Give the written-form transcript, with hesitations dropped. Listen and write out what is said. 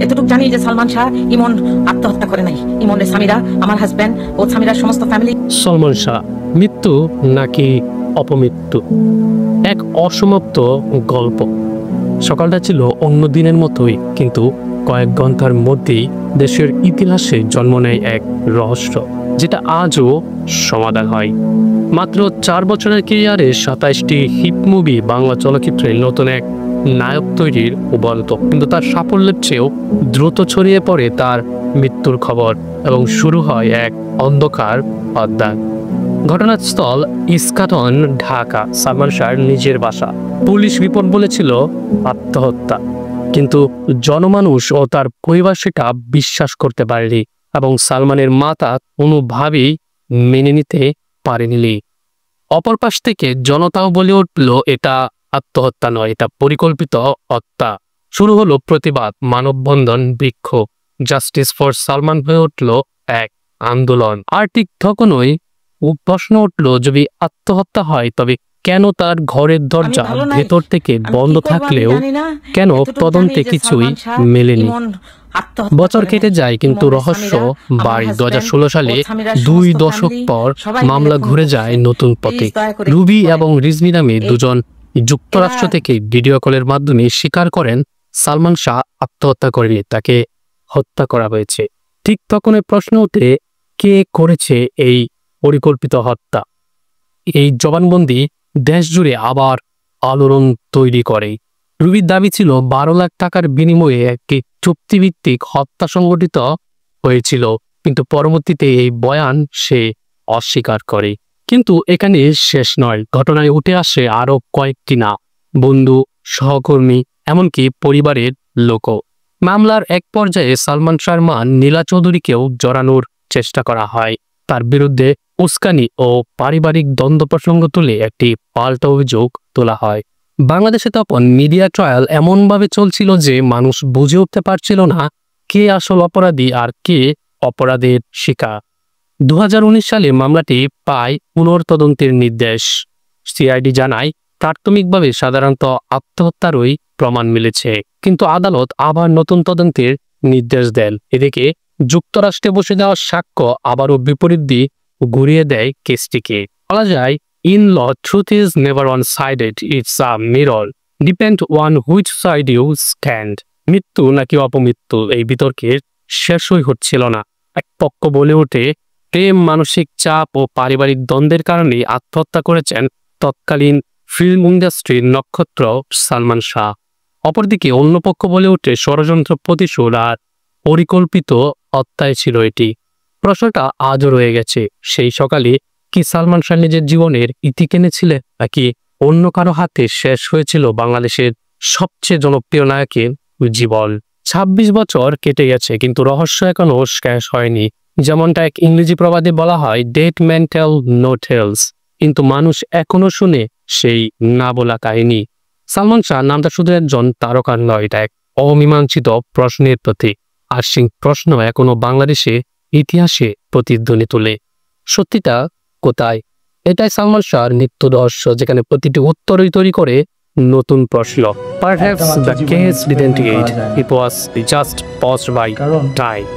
এতটুকু জানি যে সালমান শাহ ইমন আত্মহত্যা করে নাই। ইমনের স্বামীরা, আমার হাজবেন্ড ও স্বামীরার সমস্ত ফ্যামিলি। সালমান শাহ মৃত্যু নাকি অপমৃত্যু, এক অসমাপ্ত গল্প। সকালটা ছিল অন্য দিনের মতোই, কিন্তু কয়েক ঘন্টার মধ্যেই দেশের ইতিহাসে জন্ম নেয় এক রহস্য, যেটা আজও সমাধান হয়। মাত্র 4 বছরের ক্যারিয়ারে 27টি হিট মুভি বাংলা চলচ্চিত্রে নতুন এক নায়ক তৈরির উপরন্ত, কিন্তু তার সাফল্যের চেয়েও দ্রুত ছড়িয়ে পড়ে তার মৃত্যুর খবর এবং শুরু হয় এক অন্ধকার অধ্যায়। ঘটনাস্থল ইস্কাটন, ঢাকা। সালমান শাহর নিজের বাসা। পুলিশ রিপোর্ট বলেছিল আত্মহত্যা, কিন্তু জনমানুষ ও তার পরিবার সেটা বিশ্বাস করতে পারেনি এবং সালমানের মাতা কোনোভাবেই মেনে নিতে পারেনি। অপর পাশ থেকে জনতাও বলে উঠল এটা আত্মহত্যা নয়, এটা পরিকল্পিত হত্যা। শুরু হলো প্রতিবাদ, মানববন্ধন, বিক্ষোভ। জাস্টিস ফর সালমান হয়ে উঠল এক আন্দোলন। আর ঠিক তখনই প্রশ্ন উঠল, যদি আত্মহত্যা হয় তবে কেন তার ঘরের দরজা ভেতর থেকে বন্ধ থাকলেও কেন তদন্তে কিছুই মেলেনি? বছর কেটে যায়, কিন্তু রহস্য বাড়ি। 2016 সালে 2 দশক পর মামলা ঘুরে যায় নতুন পথে। রুবি এবং রিজভী নামে দুজন যুক্তরাষ্ট্র থেকে ভিডিও কলের মাধ্যমে স্বীকার করেন সালমান শাহ আত্মহত্যা করেনি, তাকে হত্যা করা হয়েছে। ঠিক তখনই প্রশ্ন ওঠে, কে করেছে এই পরিকল্পিত হত্যা? এই জবানবন্দি দেশ জুড়ে আবার আলোড়ন তৈরি করে। রুবির দাবি ছিল 12 লাখ টাকার বিনিময়ে একটি চুক্তিভিত্তিক হত্যা সংগঠিত হয়েছিল, কিন্তু পরবর্তীতে এই বয়ান সে অস্বীকার করে। কিন্তু এখানে শেষ নয়, ঘটনায় উঠে আসে আরো কয়েকটি নাম, বন্ধু, সহকর্মী, এমনকি পরিবারের লোকও। মামলার এক পর্যায়ে সালমান শাহর মা নীলা চৌধুরীকেও জড়ানোর চেষ্টা করা হয়। তার বিরুদ্ধে উস্কানি ও পারিবারিক দ্বন্দ্ব প্রসঙ্গ তুলে একটি পাল্টা অভিযোগ তোলা হয়। বাংলাদেশে তখন মিডিয়া ট্রায়াল এমনভাবে চলছিল যে মানুষ বুঝে উঠতে পারছিল না কে আসল অপরাধী আর কে অপরাধের শিকার। 2019 সালে মামলাটি পায় পুনর্তদন্তের নির্দেশ। সিআইডি জানায় প্রাথমিকভাবে সাধারণত আত্মহত্যারই প্রমাণ মিলেছে, কিন্তু আদালত আবার নতুন তদন্তের নির্দেশ দেন। এদিকে যুক্তরাষ্ট্রে বসে দেওয়া সাক্ষ্য আবারও বিপরীত দিয়ে ঘুরিয়ে দেয় কেসটিকে। বলা যায়, in law truth is never one sided, it's a mirror, depend one which side you stand. মৃত্যু নাকি অপমৃত্যু, এই বিতর্কের শেষই হচ্ছিল না। এক পক্ষ বলে ওঠে প্রেম, মানসিক চাপ ও পারিবারিক দ্বন্দ্বের কারণে আত্মহত্যা করেছেন তৎকালীন ফিল্ম ইন্ডাস্ট্রির নক্ষত্র সালমান শাহ। অপরদিকে অন্য পক্ষ বলে ওঠে ষড়যন্ত্র, প্রতিশোধ আর পরিকল্পিত হত্যায় ছিল এটি। প্রশ্নটা আজও রয়ে গেছে, সেই সকালে কি সালমান শাহ নিজের জীবনের ইতি টেনেছিলেন, নাকি অন্য কারো হাতে শেষ হয়েছিল বাংলাদেশের সবচেয়ে জনপ্রিয় নায়কের জীবন? 26 বছর কেটে গেছে, কিন্তু রহস্য এখনো শেষ হয়নি। যেমনটা এক ইংরেজি প্রবাদে বলা হয়, ডেড ম্যান টেল নো টেলস, কিন্তু মানুষ এখনো শুনে সেই না বলা কাহিনী। সালমান শাহ নামটা শুধু একজন তারকার নয়, এটা এক অমীমাংসিত প্রশ্নের প্রতীক। আর সেই প্রশ্ন এখনো বাংলাদেশে ইতিহাসে প্রতিধ্বনি তোলে। সত্যিটা কোথায়? এটাই সালমান শাহর মৃত্যু রহস্য, যেখানে প্রতিটি উত্তরই তৈরি করে নতুন প্রশ্ন। Perhaps the case didn't end, it was just paused by time.